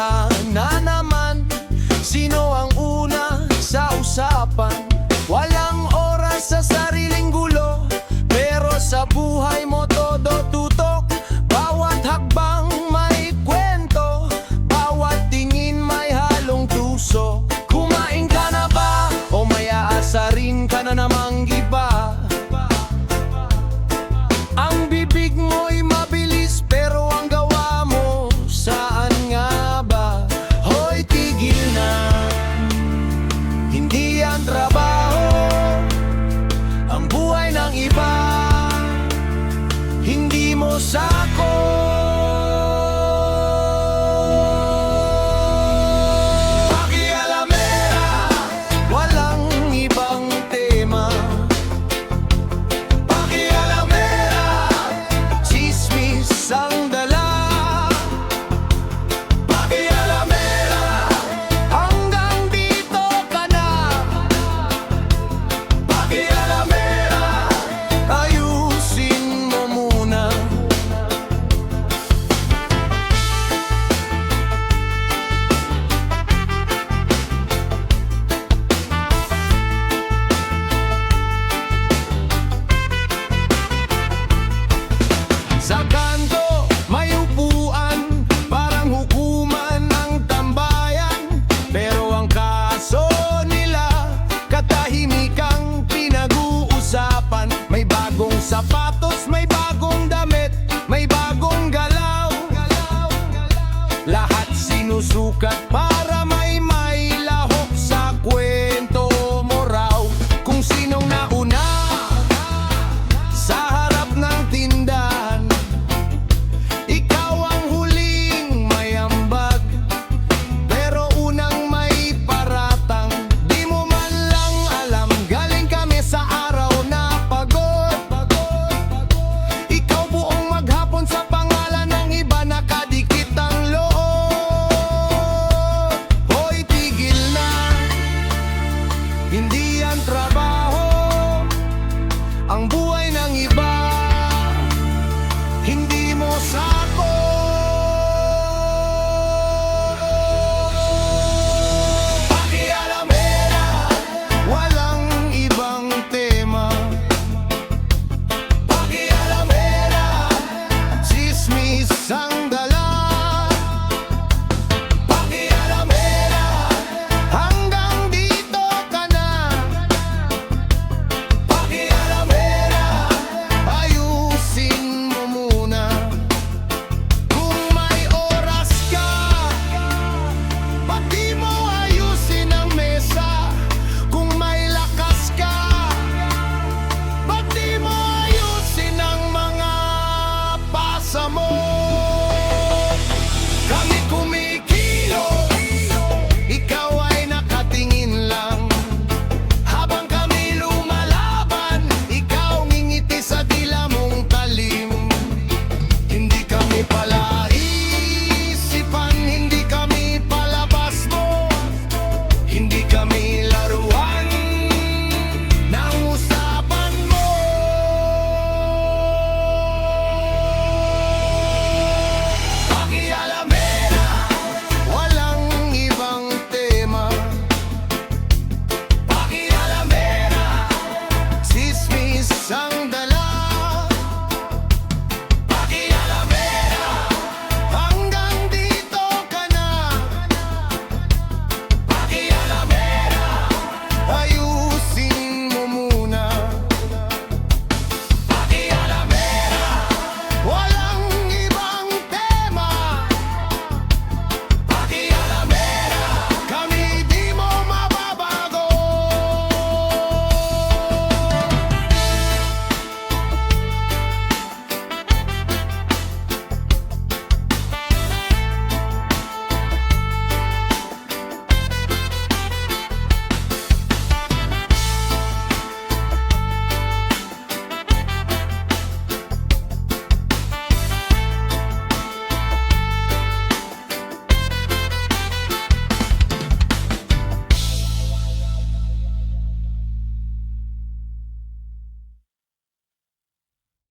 Kumusta na naman? Sino ang una sa usapan? Walang oras sa sariling gulo, pero sa buhay mo todo tutok. Bawat hakbang may kwento, bawat tingin may halong tuso. Kumain ka na ba? O may aasarin ka na namang iba? Ang bibig mo'y mabilis, pero ang gawa mo saan nga ba? Hoy, tigil na, hindi yan trabaho. Ang buhay ng iba, hindi mo sako. Pakialamera, walang ibang tema. Pakialamera, chismis ang dala. Pakialamera, hanggang dito ka na. Pakialamera, ayusin mo muna. Sa kanto may upuan, parang hukuman ng tambayan. Pero ang kaso nila, katahimikang pinag-uusapan. May bagong sapatos, may bagong damit, may bagong galaw. Lahat sinusukat pa